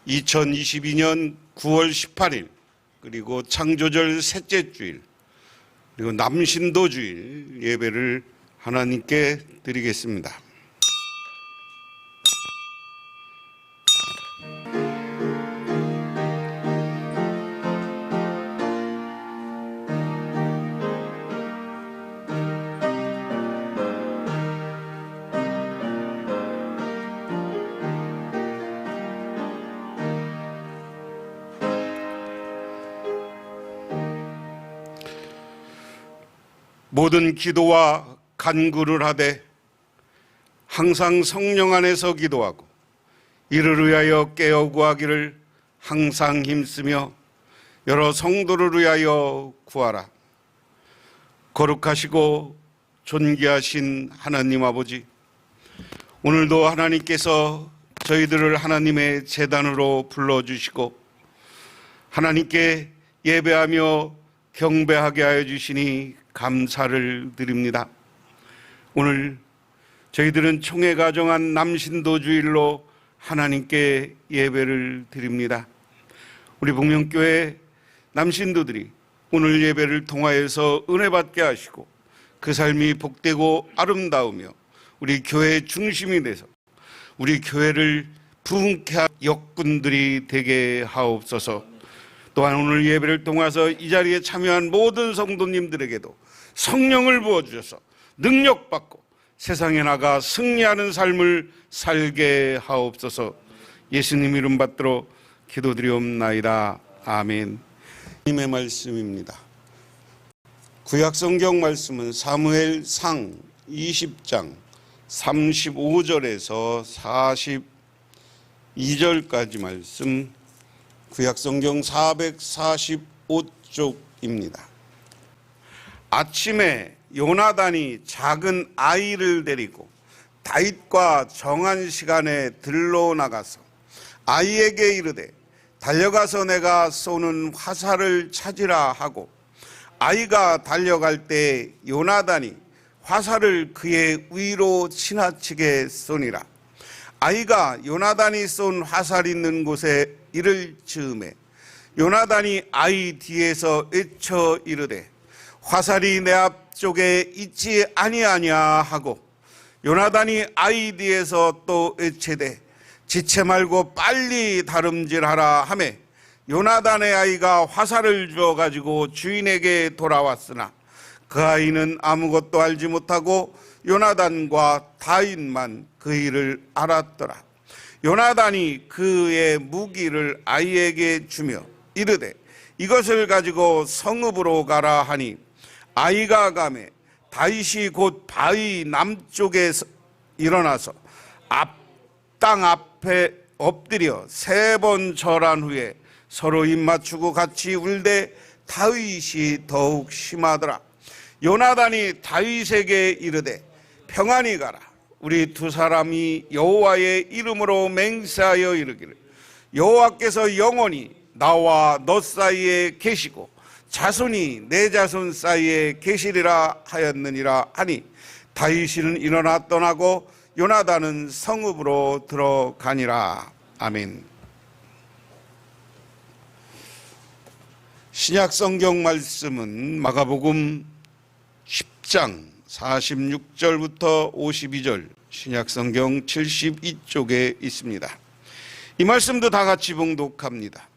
2022년 9월 18일 그리고 창조절 셋째 주일 그리고 남신도주일 예배를 하나님께 드리겠습니다. 모든 기도와 간구를 하되 항상 성령 안에서 기도하고 이를 위하여 깨어 구하기를 항상 힘쓰며 여러 성도를 위하여 구하라. 거룩하시고 존귀하신 하나님 아버지, 오늘도 하나님께서 저희들을 하나님의 제단으로 불러주시고 하나님께 예배하며 경배하게 하여 주시니 감사를 드립니다. 오늘 저희들은 총회 가정한 남신도주일로 하나님께 예배를 드립니다. 우리 복명교회 남신도들이 오늘 예배를 통하여서 은혜 받게 하시고 그 삶이 복되고 아름다우며 우리 교회의 중심이 돼서 우리 교회를 부흥케 할 역군들이 되게 하옵소서. 또한 오늘 예배를 통해서 이 자리에 참여한 모든 성도님들에게도 성령을 부어주셔서 능력받고 세상에 나가 승리하는 삶을 살게 하옵소서. 예수님 이름 받들어 기도드리옵나이다. 아멘. 하나님의 말씀입니다. 구약성경 말씀은 사무엘상 20장 35절에서 42절까지 말씀, 구약성경 445쪽입니다. 아침에 요나단이 작은 아이를 데리고 다윗과 정한 시간에 들러 나가서 아이에게 이르되 달려가서 내가 쏘는 화살을 찾으라 하고 아이가 달려갈 때 요나단이 화살을 그의 위로 지나치게 쏘니라. 아이가 요나단이 쏜 화살 있는 곳에 이를 즈음에 요나단이 아이 뒤에서 외쳐 이르되 화살이 내 앞쪽에 있지 아니하냐 하고 요나단이 아이 뒤에서 또 외치되 지체 말고 빨리 다름질하라 하매 요나단의 아이가 화살을 주어 가지고 주인에게 돌아왔으나 그 아이는 아무것도 알지 못하고 요나단과 다윗만 그 일을 알았더라. 요나단이 그의 무기를 아이에게 주며 이르되 이것을 가지고 성읍으로 가라 하니 아이가 가매 다윗이 곧 바위 남쪽에 일어나서 땅 앞에 엎드려 3번 절한 후에 서로 입맞추고 같이 울되 다윗이 더욱 심하더라. 요나단이 다윗에게 이르되 평안히 가라. 우리 두 사람이 여호와의 이름으로 맹세하여 이르기를 여호와께서 영원히 나와 너 사이에 계시고 자손이 내 자손 사이에 계시리라 하였느니라 하니 다윗은 일어나 떠나고 요나단은 성읍으로 들어가니라. 아멘. 신약 성경 말씀은 마가복음 10장 46절부터 52절, 신약 성경 72쪽에 있습니다. 이 말씀도 다 같이 봉독합니다.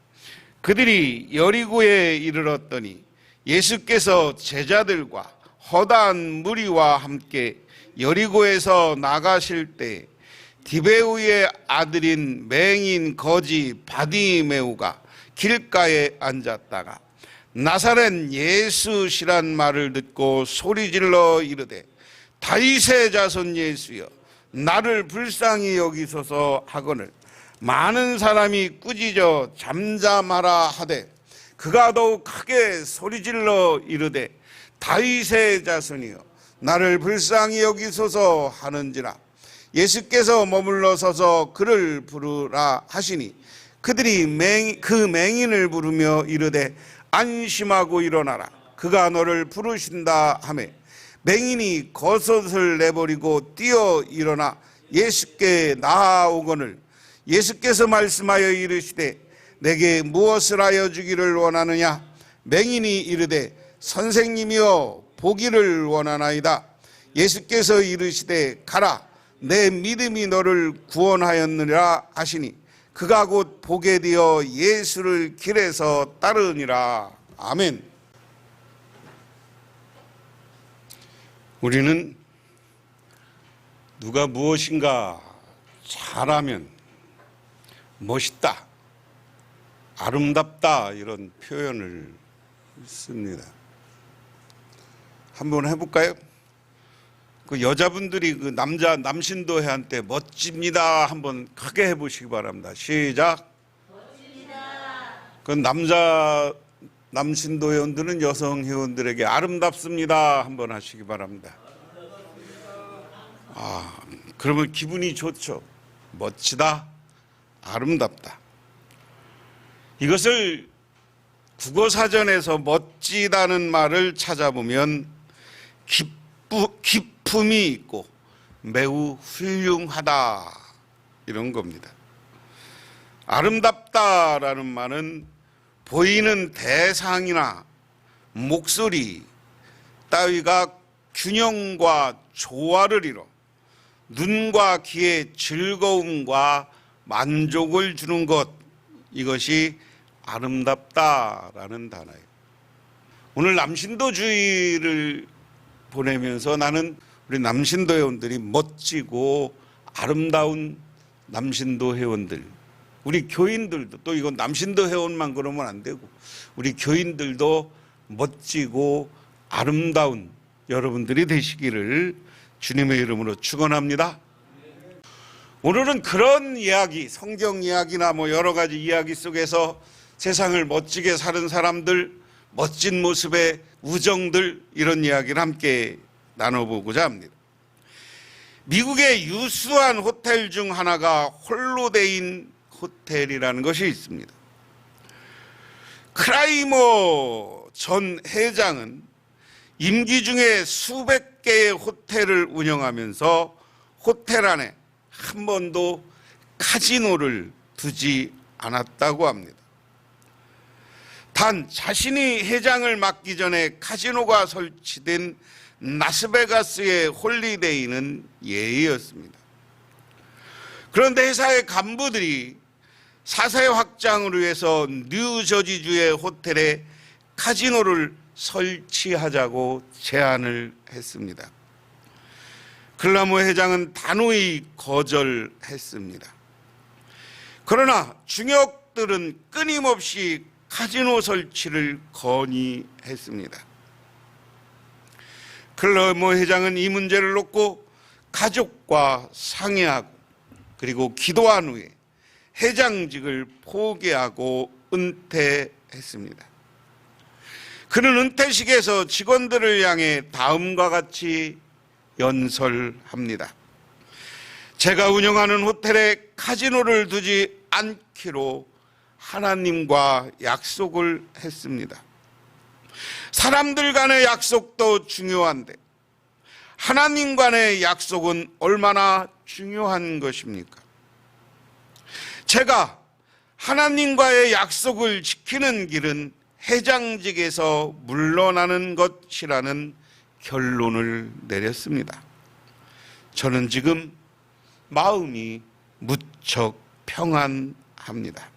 그들이 여리고에 이르렀더니 예수께서 제자들과 허다한 무리와 함께 여리고에서 나가실 때 디베우의 아들인 맹인 거지 바디메우가 길가에 앉았다가 나사렛 예수시란 말을 듣고 소리질러 이르되 다윗의 자손 예수여 나를 불쌍히 여기소서 하거늘 많은 사람이 꾸짖어 잠잠하라 하되 그가 더욱 크게 소리질러 이르되 다윗의 자손이여 나를 불쌍히 여기소서 하는지라. 예수께서 머물러 서서 그를 부르라 하시니 그들이 그 맹인을 부르며 이르되 안심하고 일어나라 그가 너를 부르신다 하매 맹인이 겉옷을 내버리고 뛰어 일어나 예수께 나아오거늘 예수께서 말씀하여 이르시되 내게 무엇을 하여 주기를 원하느냐? 맹인이 이르되 선생님이여 보기를 원하나이다. 예수께서 이르시되 가라, 내 믿음이 너를 구원하였느니라 하시니 그가 곧 보게 되어 예수를 길에서 따르니라. 아멘. 우리는 누가 무엇인가 잘하면 멋있다, 아름답다 이런 표현을 씁니다. 한번 해볼까요? 그 여자분들이 그 남신도회한 때 멋집니다 한번 크게 해보시기 바랍니다. 시작. 멋집니다. 그 남신도 회원들은 여성 회원들에게 아름답습니다 한번 하시기 바랍니다. 그러면 기분이 좋죠. 멋지다, 아름답다. 이것을 국어사전에서 멋지다는 말을 찾아보면 기품이 있고 매우 훌륭하다 이런 겁니다. 아름답다라는 말은 보이는 대상이나 목소리 따위가 균형과 조화를 이뤄 눈과 귀에 즐거움과 만족을 주는 것, 이것이 아름답다라는 단어예요. 오늘 남신도주의를 보내면서 나는 우리 남신도 회원들이 멋지고 아름다운 남신도 회원들, 우리 교인들도, 또 이건 남신도 회원만 그러면 안 되고 우리 교인들도 멋지고 아름다운 여러분들이 되시기를 주님의 이름으로 축원합니다. 오늘은 그런 이야기, 성경 이야기나 뭐 여러 가지 이야기 속에서 세상을 멋지게 사는 사람들, 멋진 모습의 우정들, 이런 이야기를 함께 나눠보고자 합니다. 미국의 유수한 호텔 중 하나가 홀로데인 호텔이라는 것이 있습니다. 크라이머 전 회장은 임기 중에 수백 개의 호텔을 운영하면서 호텔 안에 한 번도 카지노를 두지 않았다고 합니다. 단 자신이 회장을 맡기 전에 카지노가 설치된 라스베가스의 홀리데이는 예의였습니다. 그런데 회사의 간부들이 사세 확장을 위해서 뉴저지주의 호텔에 카지노를 설치하자고 제안을 했습니다. 클라모 회장은 단호히 거절했습니다. 그러나 중역들은 끊임없이 카지노 설치를 건의했습니다. 클라모 회장은 이 문제를 놓고 가족과 상의하고 그리고 기도한 후에 회장직을 포기하고 은퇴했습니다. 그는 은퇴식에서 직원들을 향해 다음과 같이 연설합니다. 제가 운영하는 호텔에 카지노를 두지 않기로 하나님과 약속을 했습니다. 사람들 간의 약속도 중요한데 하나님 간의 약속은 얼마나 중요한 것입니까? 제가 하나님과의 약속을 지키는 길은 회장직에서 물러나는 것이라는 결론을 내렸습니다. 저는 지금 마음이 무척 평안합니다.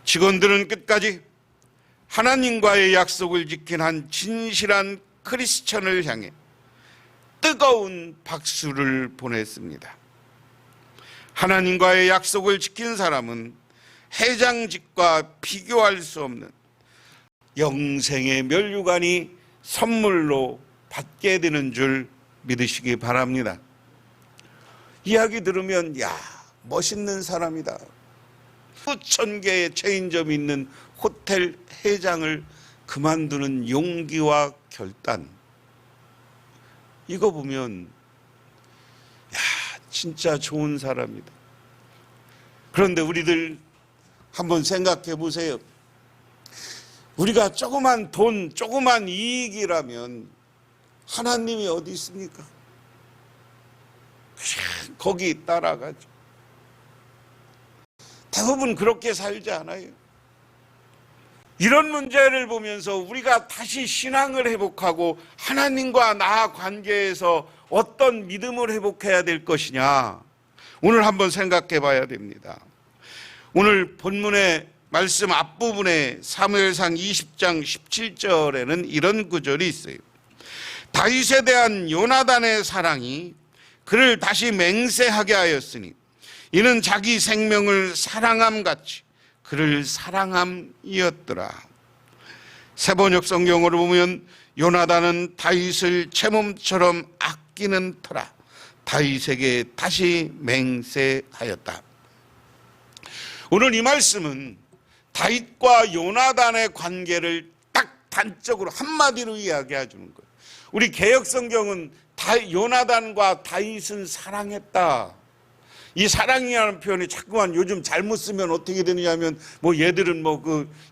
직원들은 끝까지 하나님과의 약속을 지킨 한 진실한 크리스천을 향해 뜨거운 박수를 보냈습니다. 하나님과의 약속을 지킨 사람은 회장직과 비교할 수 없는 영생의 면류관이 선물로 받게 되는 줄 믿으시기 바랍니다. 이야기 들으면 야, 멋있는 사람이다. 수천 개의 체인점이 있는 호텔 회장을 그만두는 용기와 결단, 이거 보면 야, 진짜 좋은 사람이다. 그런데 우리들 한번 생각해 보세요. 우리가 조그만 돈, 조그만 이익이라면 하나님이 어디 있습니까? 거기 따라가죠. 대부분 그렇게 살지 않아요. 이런 문제를 보면서 우리가 다시 신앙을 회복하고 하나님과 나 관계에서 어떤 믿음을 회복해야 될 것이냐, 오늘 한번 생각해 봐야 됩니다. 오늘 본문의 말씀 앞부분에 사무엘상 20장 17절에는 이런 구절이 있어요. 다윗에 대한 요나단의 사랑이 그를 다시 맹세하게 하였으니 이는 자기 생명을 사랑함 같이 그를 사랑함이었더라. 새번역 성경으로 보면 요나단은 다윗을 제 몸처럼 아끼는 터라 다윗에게 다시 맹세하였다. 오늘 이 말씀은 다윗과 요나단의 관계를 딱 단적으로 한마디로 이야기해 주는 거예요. 우리 개역 성경은 요나단과 다윗은 사랑했다. 이 사랑이라는 표현이 자꾸만 요즘 잘못 쓰면 어떻게 되느냐면 뭐 얘들은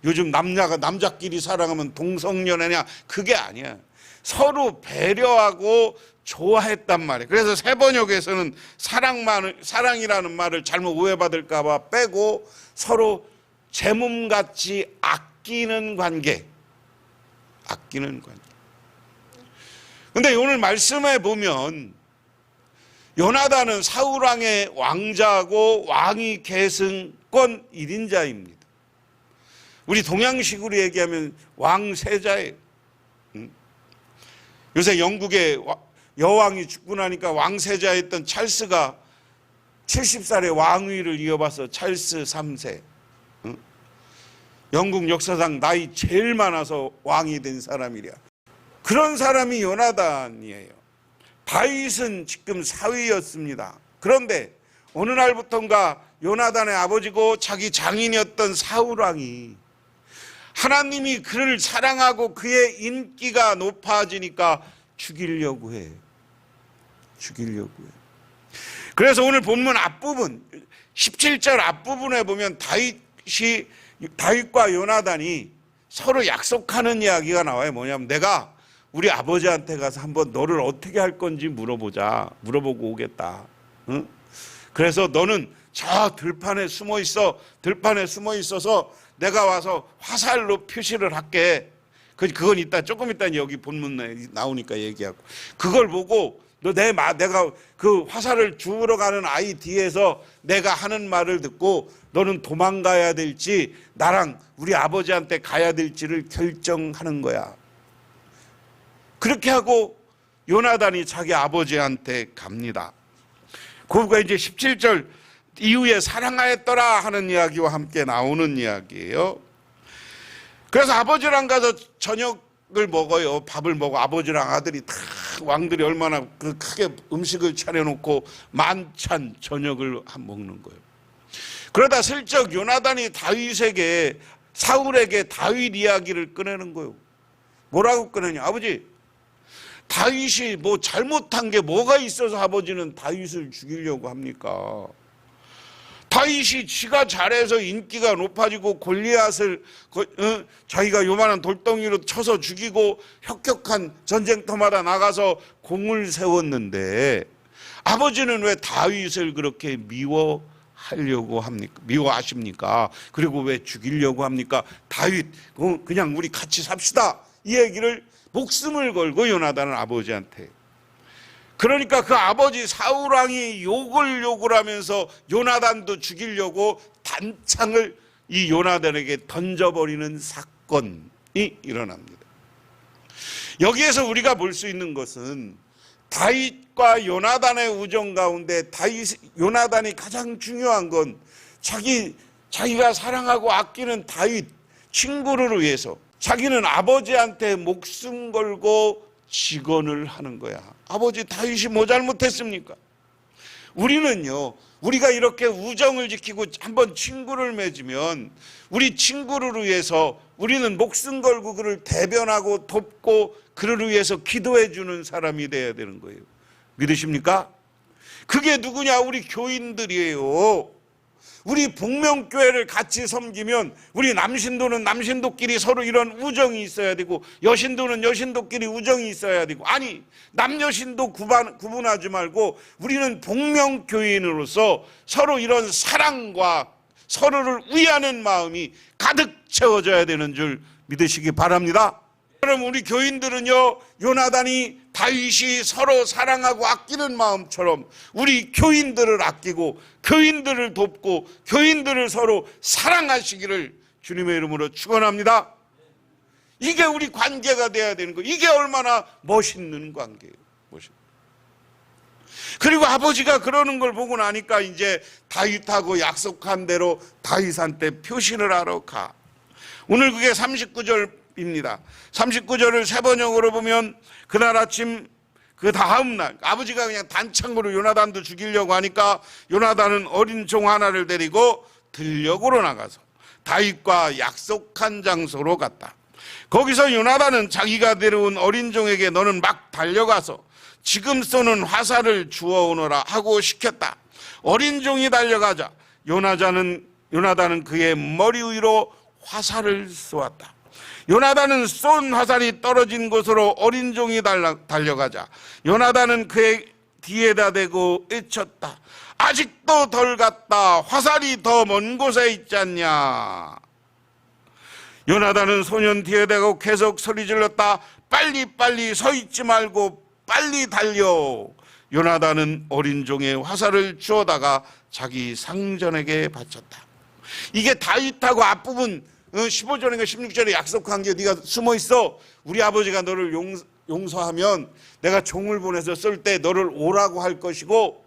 요즘 남자끼리 사랑하면 동성연애냐, 그게 아니야. 서로 배려하고 좋아했단 말이에요. 그래서 새번역에서는 사랑이라는 말을 잘못 오해받을까 봐 빼고 서로 제 몸같이 아끼는 관계. 근데 오늘 말씀에 보면 요나단은 사울왕의 왕자고 왕위 계승권 1인자입니다. 우리 동양식으로 얘기하면 왕세자예요. 요새 영국의 여왕이 죽고 나니까 왕세자였던 찰스가 70살에 왕위를 이어봐서 찰스 3세. 영국 역사상 나이 제일 많아서 왕이 된 사람이랴. 그런 사람이 요나단이에요. 다윗은 지금 사위였습니다. 그런데 어느 날부턴가 요나단의 아버지고 자기 장인이었던 사울왕이 하나님이 그를 사랑하고 그의 인기가 높아지니까 죽이려고 해. 그래서 오늘 본문 앞부분 17절 앞부분에 보면 다윗과 요나단이 서로 약속하는 이야기가 나와요. 뭐냐면 내가 우리 아버지한테 가서 한번 너를 어떻게 할 건지 물어보고 오겠다. 응? 그래서 너는 저 들판에 숨어 있어서 내가 와서 화살로 표시를 할게. 그건 조금 이따 여기 본문에 나오니까 얘기하고. 그걸 보고 내가 그 화살을 주우러 가는 아이 뒤에서 내가 하는 말을 듣고 너는 도망가야 될지 나랑 우리 아버지한테 가야 될지를 결정하는 거야. 그렇게 하고 요나단이 자기 아버지한테 갑니다. 그가 이제 17절 이후에 사랑하였더라 하는 이야기와 함께 나오는 이야기예요. 그래서 아버지랑 가서 저녁을 먹어요. 밥을 먹어. 아버지랑 아들이 다 왕들이 얼마나 크게 음식을 차려놓고 만찬 저녁을 먹는 거예요. 그러다 슬쩍 요나단이 사울에게 다윗 이야기를 꺼내는 거예요. 뭐라고 꺼내냐? 아버지, 다윗이 뭐 잘못한 게 뭐가 있어서 아버지는 다윗을 죽이려고 합니까? 다윗이 지가 잘해서 인기가 높아지고 골리앗을 자기가 요만한 돌덩이로 쳐서 죽이고 혁혁한 전쟁터마다 나가서 공을 세웠는데 아버지는 왜 다윗을 그렇게 미워하십니까? 그리고 왜 죽이려고 합니까? 다윗 그냥 우리 같이 삽시다. 이 얘기를 목숨을 걸고 요나단은 아버지한테. 그러니까 그 아버지 사울왕이 욕을 하면서 요나단도 죽이려고 단창을 이 요나단에게 던져버리는 사건이 일어납니다. 여기에서 우리가 볼 수 있는 것은 다윗과 요나단의 우정 가운데 요나단이 가장 중요한 건 자기가 사랑하고 아끼는 다윗 친구를 위해서 자기는 아버지한테 목숨 걸고 직언을 하는 거야. 아버지, 다윗이 뭐 잘못했습니까? 우리가 이렇게 우정을 지키고 한번 친구를 맺으면 우리 친구를 위해서 우리는 목숨 걸고 그를 대변하고 돕고 그를 위해서 기도해 주는 사람이 돼야 되는 거예요. 믿으십니까? 그게 누구냐? 우리 교인들이에요. 우리 복명교회를 같이 섬기면 우리 남신도는 남신도끼리 서로 이런 우정이 있어야 되고 여신도는 여신도끼리 우정이 있어야 되고, 아니 남여신도 구분하지 말고 우리는 복명교인으로서 서로 이런 사랑과 서로를 위하는 마음이 가득 채워져야 되는 줄 믿으시기 바랍니다. 그럼 우리 교인들은요, 요나단이 다윗이 서로 사랑하고 아끼는 마음처럼 우리 교인들을 아끼고 교인들을 돕고 교인들을 서로 사랑하시기를 주님의 이름으로 축원합니다. 이게 우리 관계가 돼야 되는 거예요. 이게 얼마나 멋있는 관계예요. 그리고 아버지가 그러는 걸 보고 나니까 이제 다윗하고 약속한 대로 다윗한테 표신을 하러 가. 오늘 그게 39절입니다. 39절을 세 번역으로 보면 그날 아침 그 다음 날 아버지가 그냥 단창으로 요나단도 죽이려고 하니까 요나단은 어린 종 하나를 데리고 들녘으로 나가서 다윗과 약속한 장소로 갔다. 거기서 요나단은 자기가 데려온 어린 종에게 너는 막 달려가서 지금 쏘는 화살을 주워오너라 하고 시켰다. 어린 종이 달려가자 요나단은 그의 머리 위로 화살을 쏘았다. 요나단은 쏜 화살이 떨어진 곳으로 어린 종이 달려가자 요나단은 그의 뒤에다 대고 외쳤다. 아직도 덜 갔다. 화살이 더 먼 곳에 있지 않냐. 요나단은 소년 뒤에 대고 계속 소리 질렀다. 빨리 서 있지 말고 빨리 달려. 요나단은 어린 종의 화살을 주워다가 자기 상전에게 바쳤다. 이게 다윗하고 앞부분 15절인가 16절에 약속한 게 네가 숨어 있어. 우리 아버지가 너를 용서하면 내가 종을 보내서 쏠 때 너를 오라고 할 것이고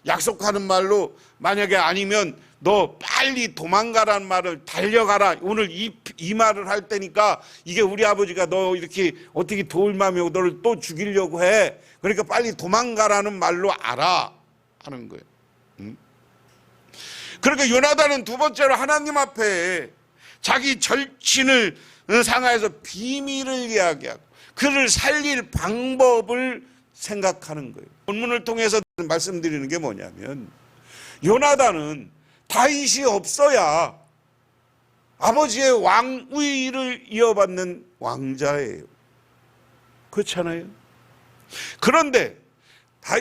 약속하는 말로 만약에 아니면 너 빨리 도망가라는 말을 달려가라. 오늘 이 말을 할 때니까 이게 우리 아버지가 너 이렇게 어떻게 도울 마음이 오고 너를 또 죽이려고 해. 그러니까 빨리 도망가라는 말로 알아 하는 거예요. 그러니까 요나단은 두 번째로 하나님 앞에 자기 절친을 상하여서 비밀을 이야기하고 그를 살릴 방법을 생각하는 거예요. 본문을 통해서 말씀드리는 게 뭐냐면 요나단은 다윗이 없어야 아버지의 왕위를 이어받는 왕자예요. 그렇잖아요. 그런데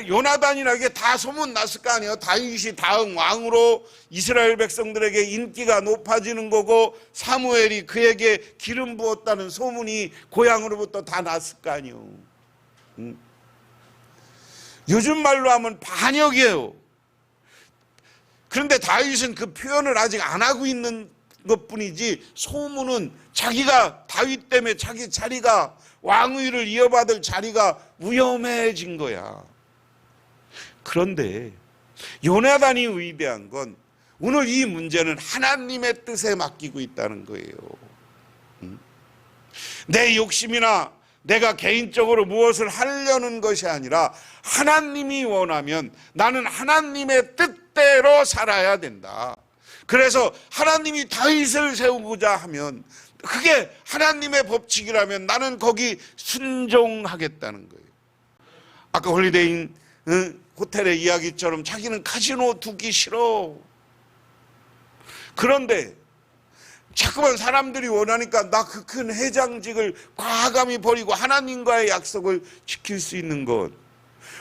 요나단이라게 다 소문났을 거 아니에요. 다윗이 다음 왕으로 이스라엘 백성들에게 인기가 높아지는 거고 사무엘이 그에게 기름 부었다는 소문이 고향으로부터 다 났을 거 아니에요. 요즘 말로 하면 반역이에요. 그런데 다윗은 그 표현을 아직 안 하고 있는 것뿐이지 소문은 자기가 다윗 때문에 자기 자리가 왕위를 이어받을 자리가 위험해진 거야. 그런데 요나단이 위대한 건 오늘 이 문제는 하나님의 뜻에 맡기고 있다는 거예요. 내 욕심이나 내가 개인적으로 무엇을 하려는 것이 아니라 하나님이 원하면 나는 하나님의 뜻대로 살아야 된다. 그래서 하나님이 다윗을 세우고자 하면 그게 하나님의 법칙이라면 나는 거기 순종하겠다는 거예요. 아까 홀리데이인 호텔의 이야기처럼 자기는 카지노 두기 싫어. 그런데 자꾸만 사람들이 원하니까 나 그 큰 회장직을 과감히 버리고 하나님과의 약속을 지킬 수 있는 것.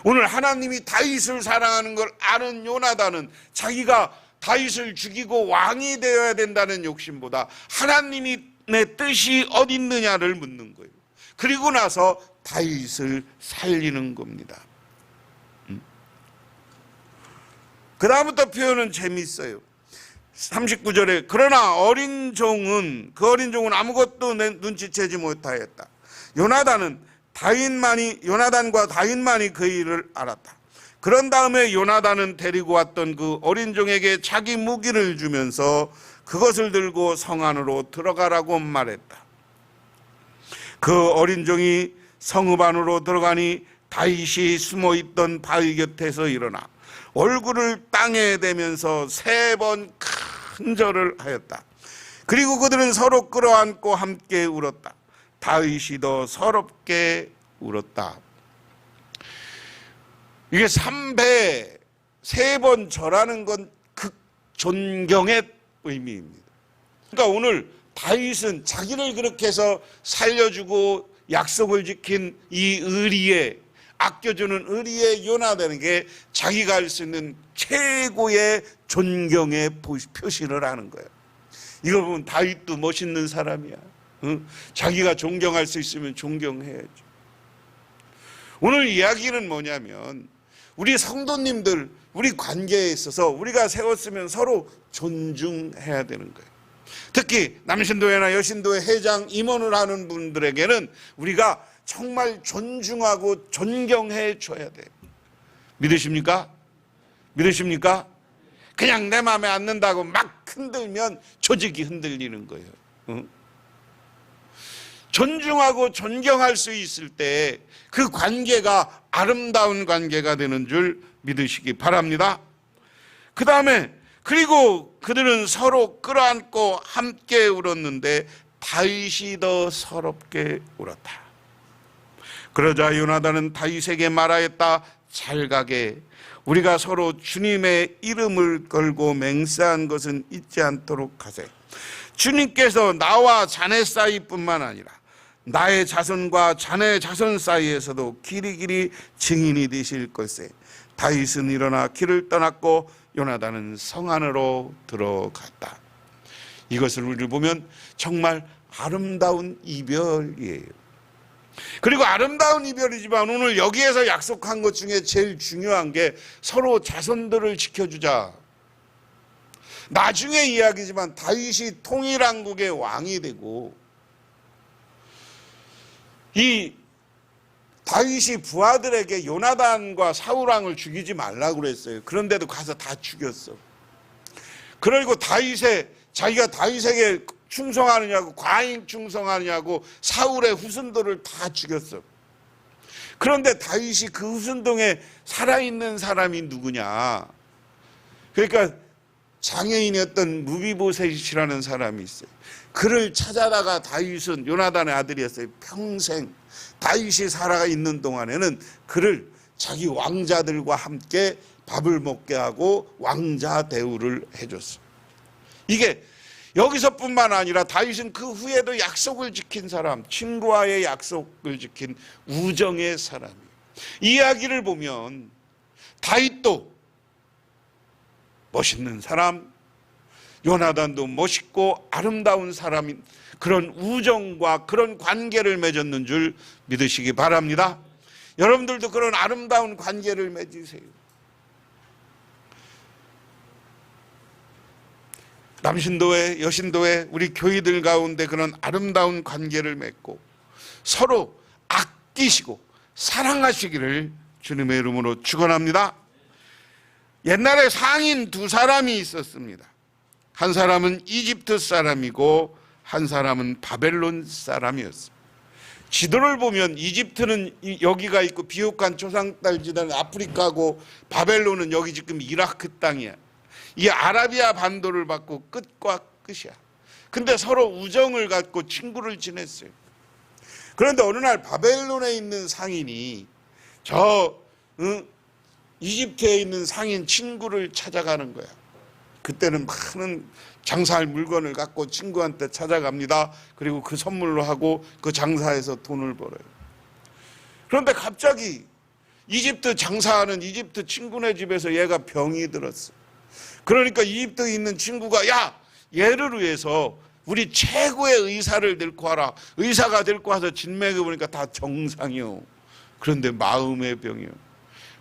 오늘 하나님이 다윗을 사랑하는 걸 아는 요나단은 자기가 다윗을 죽이고 왕이 되어야 된다는 욕심보다 하나님이 내 뜻이 어디 있느냐를 묻는 거예요. 그리고 나서 다윗을 살리는 겁니다. 그 다음부터 표현은 재미있어요. 39절에 그러나 그 어린 종은 아무것도 눈치채지 못하였다. 요나단과 다윗만이 그 일을 알았다. 그런 다음에 요나단은 데리고 왔던 그 어린 종에게 자기 무기를 주면서 그것을 들고 성 안으로 들어가라고 말했다. 그 어린 종이 성읍 안으로 들어가니 다윗이 숨어있던 바위 곁에서 일어나 얼굴을 땅에 대면서 3번 큰 절을 하였다. 그리고 그들은 서로 끌어안고 함께 울었다. 다윗이 더 서럽게 울었다. 이게 3배 3번 절하는 건 극존경의 의미입니다. 그러니까 오늘 다윗은 자기를 그렇게 해서 살려주고 약속을 지킨 이 의리에 아껴주는 의리의 요나단에게 자기가 할 수 있는 최고의 존경의 표시를 하는 거예요. 이거 보면 다윗도 멋있는 사람이야. 응? 자기가 존경할 수 있으면 존경해야죠. 오늘 이야기는 뭐냐면 우리 성도님들, 우리 관계에 있어서 우리가 세웠으면 서로 존중해야 되는 거예요. 특히 남신도회나 여신도회 회장, 임원을 하는 분들에게는 우리가 정말 존중하고 존경해 줘야 돼요. 믿으십니까? 믿으십니까? 그냥 내 마음에 안 든다고 막 흔들면 조직이 흔들리는 거예요. 응? 존중하고 존경할 수 있을 때 그 관계가 아름다운 관계가 되는 줄 믿으시기 바랍니다. 그 다음에 그리고 그들은 서로 끌어안고 함께 울었는데 다윗이 더 서럽게 울었다. 그러자 요나단은 다윗에게 말하였다. 잘 가게. 우리가 서로 주님의 이름을 걸고 맹세한 것은 잊지 않도록 하세. 주님께서 나와 자네 사이뿐만 아니라 나의 자손과 자네 자손 사이에서도 길이길이 증인이 되실 것에. 다윗은 일어나 길을 떠났고 요나단은 성 안으로 들어갔다. 이것을 우리를 보면 정말 아름다운 이별이에요. 그리고 아름다운 이별이지만 오늘 여기에서 약속한 것 중에 제일 중요한 게 서로 자손들을 지켜주자. 나중에 이야기지만 다윗이 통일왕국의 왕이 되고 이 다윗이 부하들에게 요나단과 사울왕을 죽이지 말라고 그랬어요. 그런데도 가서 다 죽였어. 그리고 자기가 다윗에게 충성하느냐고, 과잉 충성하느냐고 사울의 후손들을 다 죽였어. 그런데 다윗이 그 후손동에 살아있는 사람이 누구냐? 그러니까 장애인이었던 무비보셋이라는 사람이 있어요. 그를 찾아다가 다윗은 요나단의 아들이었어요. 평생 다윗이 살아있는 동안에는 그를 자기 왕자들과 함께 밥을 먹게 하고 왕자 대우를 해줬어요. 이게 여기서뿐만 아니라 다윗은 그 후에도 약속을 지킨 사람, 친구와의 약속을 지킨 우정의 사람이에요. 이야기를 보면 다윗도 멋있는 사람, 요나단도 멋있고 아름다운 사람인 그런 우정과 그런 관계를 맺었는 줄 믿으시기 바랍니다. 여러분들도 그런 아름다운 관계를 맺으세요. 남신도회, 여신도회, 우리 교회들 가운데 그런 아름다운 관계를 맺고 서로 아끼시고 사랑하시기를 주님의 이름으로 축원합니다. 옛날에 상인 두 사람이 있었습니다. 한 사람은 이집트 사람이고 한 사람은 바벨론 사람이었습니다. 지도를 보면 이집트는 여기가 있고 비옥한 초상달 지대는 아프리카고 바벨론은 여기 지금 이라크 땅이야. 이 아라비아 반도를 받고 끝과 끝이야. 근데 서로 우정을 갖고 친구를 지냈어요. 그런데 어느 날 바벨론에 있는 상인이 이집트에 있는 상인 친구를 찾아가는 거야. 그때는 많은 장사할 물건을 갖고 친구한테 찾아갑니다. 그리고 그 선물로 하고 그 장사해서 돈을 벌어요. 그런데 갑자기 이집트 장사하는 이집트 친구네 집에서 얘가 병이 들었어. 그러니까 이집트에 있는 친구가 야, 얘를 위해서 우리 최고의 의사를 데리고 와라. 의사가 데리고 와서 진맥해 보니까 다 정상이요. 그런데 마음의 병이요.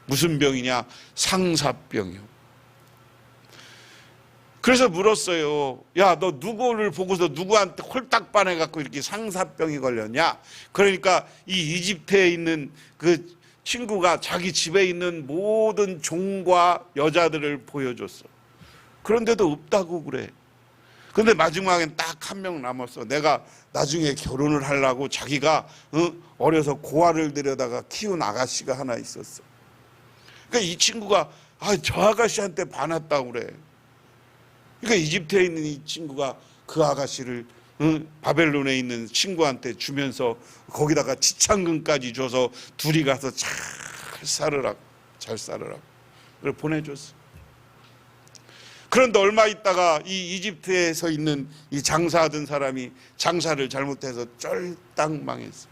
무슨 병이냐? 상사병이요. 그래서 물었어요. 야, 너 누구를 보고서 누구한테 홀딱 반해갖고 이렇게 상사병이 걸렸냐? 그러니까 이 이집트에 있는 그 친구가 자기 집에 있는 모든 종과 여자들을 보여줬어. 그런데도 없다고 그래. 근데 마지막엔 딱 한 명 남았어. 내가 나중에 결혼을 하려고 자기가 어려서 고아를 들여다가 키운 아가씨가 하나 있었어. 그러니까 이 친구가 저 아가씨한테 반했다고 그래. 그러니까 이집트에 있는 이 친구가 그 아가씨를 바벨론에 있는 친구한테 주면서 거기다가 지창금까지 줘서 둘이 가서 잘 살으라고 그걸 보내줬어. 그런데 얼마 있다가 이 이집트에서 있는 이 장사하던 사람이 장사를 잘못해서 쫄딱 망했어.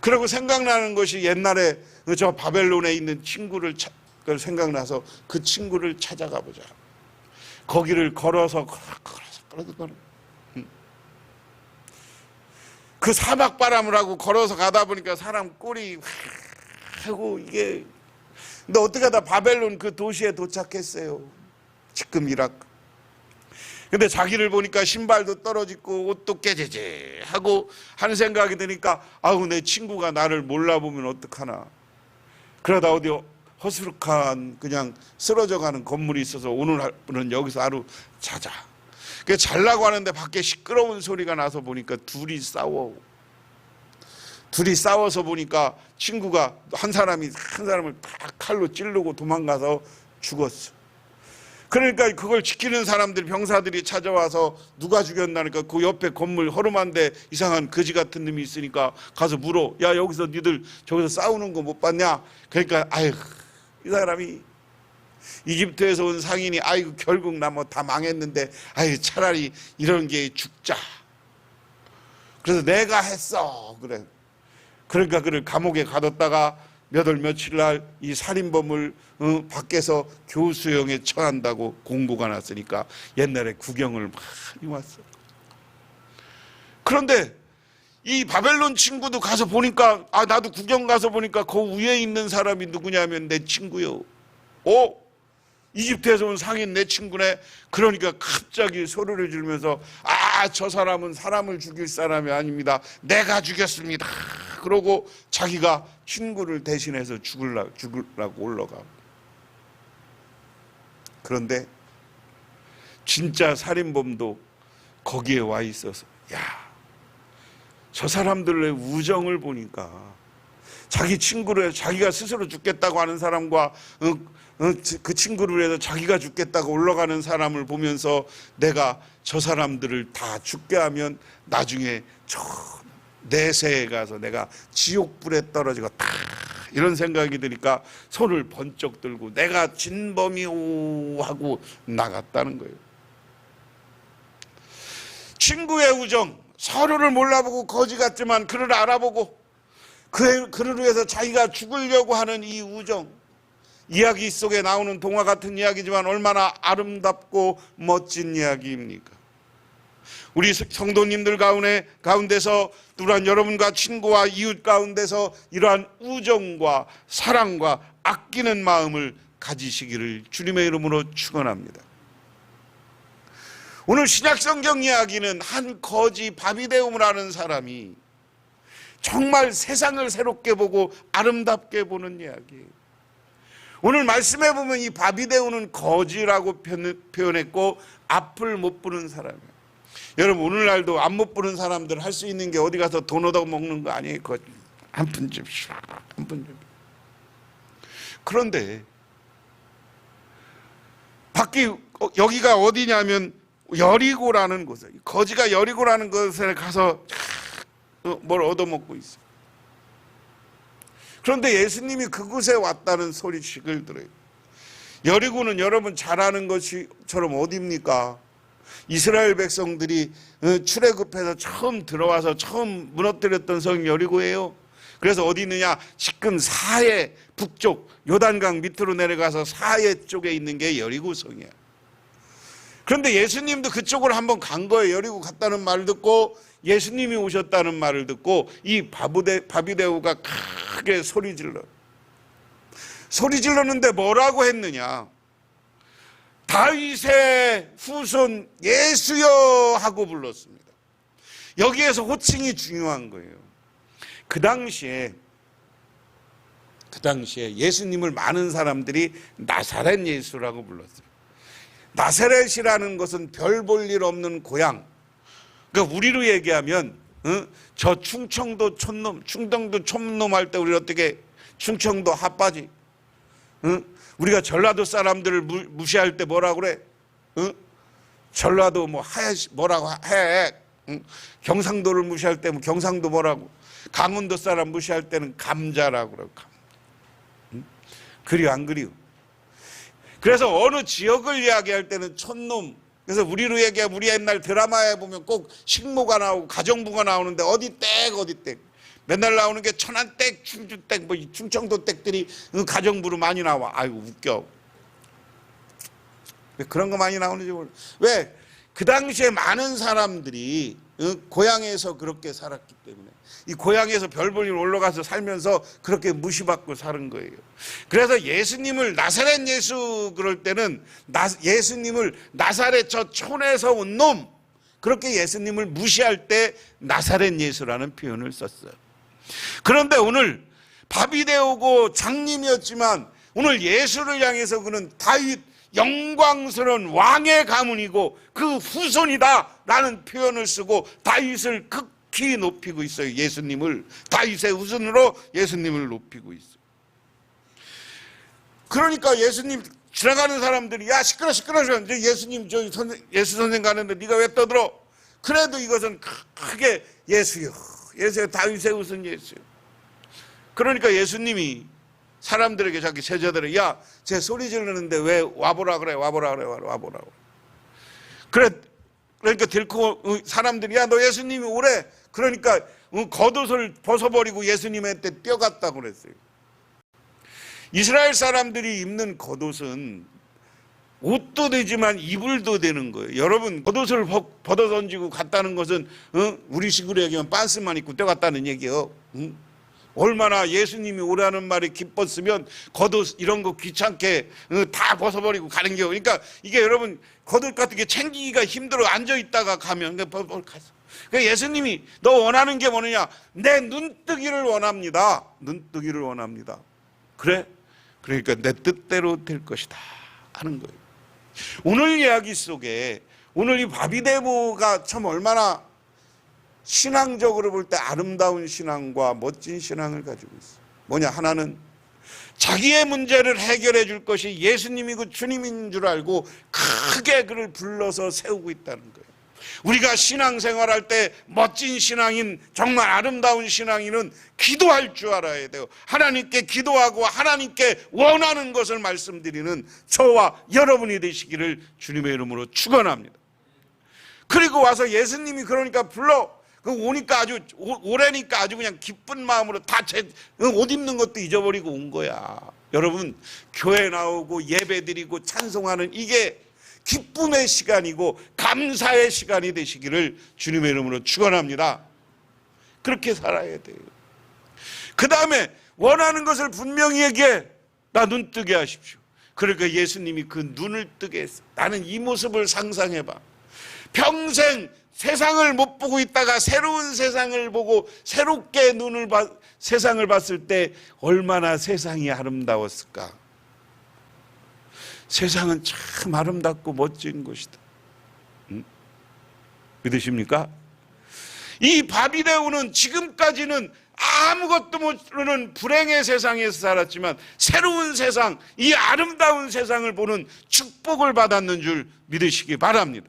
그리고 생각나는 것이 옛날에 저 바벨론에 있는 친구를 생각나서 그 친구를 찾아가 보자. 거기를 걸어서 그 사막 바람을 하고 걸어서 가다 보니까 사람 꼴이 하고 이게, 근데 어떻게 하다 바벨론 그 도시에 도착했어요. 지금 이라크. 근데 자기를 보니까 신발도 떨어지고 옷도 깨제제 하고 하는 생각이 드니까 아우, 내 친구가 나를 몰라보면 어떡하나. 그러다 어디 허스룩한 그냥 쓰러져가는 건물이 있어서 오늘은 여기서 하루 자자. 잘라고 하는데 밖에 시끄러운 소리가 나서 보니까 둘이 싸워서 보니까 친구가 한 사람을 딱 칼로 찌르고 도망가서 죽었어. 그러니까 그걸 지키는 사람들, 병사들이 찾아와서 누가 죽였나니까 그 옆에 건물 허름한데 이상한 거지 같은 놈이 있으니까 가서 물어. 야, 여기서 니들 저기서 싸우는 거 못 봤냐? 그러니까 아이고, 이 사람이 이집트에서 온 상인이 아이고, 결국 나 뭐 다 망했는데 아이고, 차라리 이런 게 죽자. 그래서 내가 했어. 그래. 그러니까 그를 감옥에 가뒀다가 몇 월 며칠 날 이 살인범을 밖에서 교수형에 처한다고 공고가 났으니까 옛날에 구경을 많이 왔어. 그런데 이 바벨론 친구도 가서 보니까, 아, 나도 구경 가서 보니까 그 위에 있는 사람이 누구냐면 내 친구요. 이집트에서 온 상인 내 친구네. 그러니까 갑자기 소리를 지르면서, 아, 저 사람은 사람을 죽일 사람이 아닙니다. 내가 죽였습니다. 그러고 자기가 친구를 대신해서 죽으려고 올라가. 그런데 진짜 살인범도 거기에 와 있어서, 야, 저 사람들의 우정을 보니까 자기 친구를, 자기가 스스로 죽겠다고 하는 사람과 그 친구를 위해서 자기가 죽겠다고 올라가는 사람을 보면서 내가 저 사람들을 다 죽게 하면 나중에 저 내세에 가서 내가 지옥불에 떨어지고 다, 이런 생각이 드니까 손을 번쩍 들고 내가 진범이오 하고 나갔다는 거예요. 친구의 우정, 서로를 몰라보고 거지 같지만 그를 알아보고 그를 위해서 자기가 죽으려고 하는 이 우정, 이야기 속에 나오는 동화 같은 이야기지만 얼마나 아름답고 멋진 이야기입니까? 우리 성도님들 가운데서 또한 여러분과 친구와 이웃 가운데서 이러한 우정과 사랑과 아끼는 마음을 가지시기를 주님의 이름으로 축원합니다. 오늘 신약성경 이야기는 한 거지 바비데움을 하는 사람이 정말 세상을 새롭게 보고 아름답게 보는 이야기예요. 오늘 말씀해 보면 이 바비데움은 거지라고 표현했고 앞을 못 부는 사람이에요. 여러분, 오늘날도 앞 못 부는 사람들 할 수 있는 게 어디 가서 돈 얻어 먹는 거 아니에요? 한 푼 줍시오. 한 푼 줍시오. 그런데 여기가 어디냐면 여리고라는 곳에, 거지가 여리고라는 곳에 가서 뭘 얻어먹고 있어요. 그런데 예수님이 그곳에 왔다는 소식을 들어요. 여리고는 여러분 잘 아는 것처럼 어디입니까? 이스라엘 백성들이 출애굽해서 처음 들어와서 처음 무너뜨렸던 성 여리고예요. 그래서 어디 있느냐? 지금 사해 북쪽 요단강 밑으로 내려가서 사해 쪽에 있는 게 여리고성이야. 그런데 예수님도 그쪽으로 한번 간 거예요. 여리고 갔다는 말을 듣고 예수님이 오셨다는 말을 듣고 이 바비데우가 크게 소리 질렀는데 뭐라고 했느냐? 다윗의 후손 예수여 하고 불렀습니다. 여기에서 호칭이 중요한 거예요. 그 당시에 예수님을 많은 사람들이 나사렛 예수라고 불렀어요. 나사렛이라는 것은 별 볼 일 없는 고향. 그러니까 우리로 얘기하면 저 충청도 촌놈, 충청도 촌놈 할 때 우리 어떻게 충청도 핫바지, 우리가 전라도 사람들을 무시할 때 뭐라고 그래? 전라도 뭐 하야시 뭐라고 해? 경상도를 무시할 때 뭐 경상도 뭐라고? 강원도 사람 무시할 때는 감자라고 그러고. 그리워 안 그리워? 그래서 어느 지역을 이야기할 때는 촌놈. 그래서 우리로 얘기하면 우리 옛날 드라마에 보면 꼭 식모가 나오고 가정부가 나오는데 어디 댁 맨날 나오는 게 천안댁, 충주댁, 뭐 충청도 댁들이 가정부로 많이 나와. 아이고 웃겨. 왜 그런 거 많이 나오는지 몰라. 왜? 그 당시에 많은 사람들이 고향에서 그렇게 살았기 때문에, 이 고향에서 별 볼 일 올라가서 살면서 그렇게 무시받고 사는 거예요. 그래서 예수님을, 나사렛 예수 그럴 때는 예수님을 나사렛 저 촌에서 온 놈, 그렇게 예수님을 무시할 때 나사렛 예수라는 표현을 썼어요. 그런데 오늘 밥이 되오고 장님이었지만 오늘 예수를 향해서 그는 다윗, 영광스러운 왕의 가문이고 그 후손이다 라는 표현을 쓰고 다윗을 극히 높이고 있어요. 예수님을, 다윗의 후손으로 예수님을 높이고 있어요. 그러니까 예수님 지나가는 사람들이 야 시끄러 이제 예수님 예수 선생 가는데 네가 왜 떠들어? 그래도 이것은 크게 예수요 다윗의 후손 예수요. 그러니까 예수님이 사람들에게 자기 제자들을 야 제 소리 지르는데 왜 와보라 그래. 그러니까 들고 사람들이 야 너 예수님이 오래, 그러니까 겉옷을 벗어버리고 예수님한테 뛰어갔다고 그랬어요. 이스라엘 사람들이 입는 겉옷은 옷도 되지만 이불도 되는 거예요. 여러분, 겉옷을 벗어 던지고 갔다는 것은 우리 식으로 얘기하면 빤스만 입고 뛰어갔다는 얘기예요. 얼마나 예수님이 오라는 말이 기뻤으면 겉옷 이런 거 귀찮게 다 벗어버리고 가는 경우. 그러니까 이게 여러분 겉옷 같은 게 챙기기가 힘들어. 앉아있다가 가면 가서. 그러니까 예수님이 너 원하는 게 뭐느냐? 내 눈뜨기를 원합니다. 눈뜨기를 원합니다. 그래? 그러니까 내 뜻대로 될 것이다 하는 거예요. 오늘 이야기 속에 오늘 이 바비데보가 참 얼마나 신앙적으로 볼 때 아름다운 신앙과 멋진 신앙을 가지고 있어요. 뭐냐? 하나는 자기의 문제를 해결해 줄 것이 예수님이고 주님인 줄 알고 크게 그를 불러서 세우고 있다는 거예요. 우리가 신앙생활할 때 멋진 신앙인, 정말 아름다운 신앙인은 기도할 줄 알아야 돼요. 하나님께 기도하고 하나님께 원하는 것을 말씀드리는 저와 여러분이 되시기를 주님의 이름으로 축원합니다. 그리고 와서 예수님이 그러니까 불러 오니까 아주 오래니까 아주 그냥 기쁜 마음으로 다 옷 입는 것도 잊어버리고 온 거야. 여러분, 교회 나오고 예배드리고 찬송하는 이게 기쁨의 시간이고 감사의 시간이 되시기를 주님의 이름으로 축원합니다. 그렇게 살아야 돼요. 그 다음에 원하는 것을 분명히 얘기해. 나 눈 뜨게 하십시오. 그러니까 예수님이 그 눈을 뜨게 했어. 나는 이 모습을 상상해봐. 평생 세상을 못 보고 있다가 새로운 세상을 보고 새롭게 세상을 봤을 때 얼마나 세상이 아름다웠을까. 세상은 참 아름답고 멋진 곳이다. 믿으십니까? 이 바비데오는 지금까지는 아무것도 모르는 불행의 세상에서 살았지만 새로운 세상, 이 아름다운 세상을 보는 축복을 받았는 줄 믿으시기 바랍니다.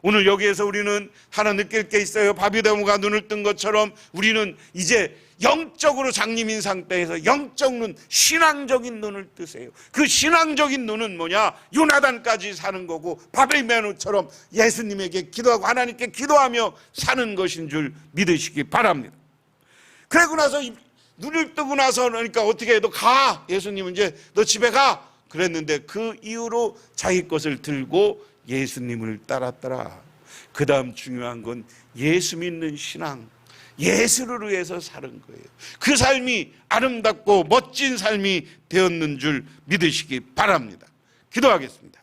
오늘 여기에서 우리는 하나 느낄 게 있어요. 바비데오가 눈을 뜬 것처럼 우리는 이제 영적으로 장님인 상태에서 영적 눈, 신앙적인 눈을 뜨세요. 그 신앙적인 눈은 뭐냐? 요나단까지 사는 거고 바벨메노처럼 예수님에게 기도하고 하나님께 기도하며 사는 것인 줄 믿으시기 바랍니다. 그러고 나서 눈을 뜨고 나서 그러니까 어떻게 해? 너 가. 예수님은 이제 너 집에 가. 그랬는데 그 이후로 자기 것을 들고 예수님을 따랐더라. 그 다음 중요한 건 예수 믿는 신앙, 예수를 위해서 사는 거예요. 그 삶이 아름답고 멋진 삶이 되었는 줄 믿으시기 바랍니다. 기도하겠습니다.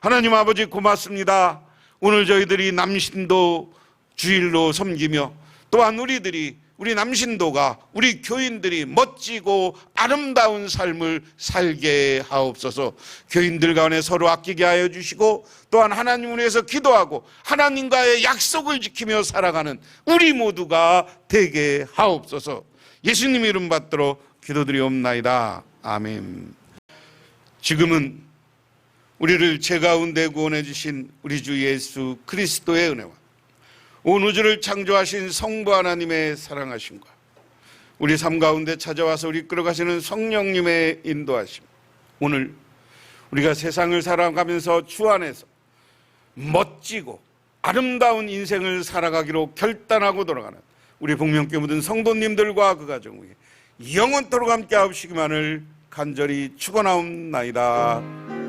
하나님 아버지 고맙습니다. 오늘 저희들이 남신도 주일로 섬기며 또한 우리 남신도가 우리 교인들이 멋지고 아름다운 삶을 살게 하옵소서. 교인들 간에 서로 아끼게 하여 주시고 또한 하나님을 위해서 기도하고 하나님과의 약속을 지키며 살아가는 우리 모두가 되게 하옵소서. 예수님 이름 받들어 기도드리옵나이다. 아멘. 지금은 우리를 죄 가운데 구원해 주신 우리 주 예수 그리스도의 은혜와 온 우주를 창조하신 성부 하나님의 사랑하심과 우리 삶 가운데 찾아와서 우리 끌어가시는 성령님의 인도하심, 오늘 우리가 세상을 살아가면서 주 안에서 멋지고 아름다운 인생을 살아가기로 결단하고 돌아가는 우리 복명교회 모든 성도님들과 그 가정에 영원토록 함께 하시기만을 간절히 축원하옵나이다.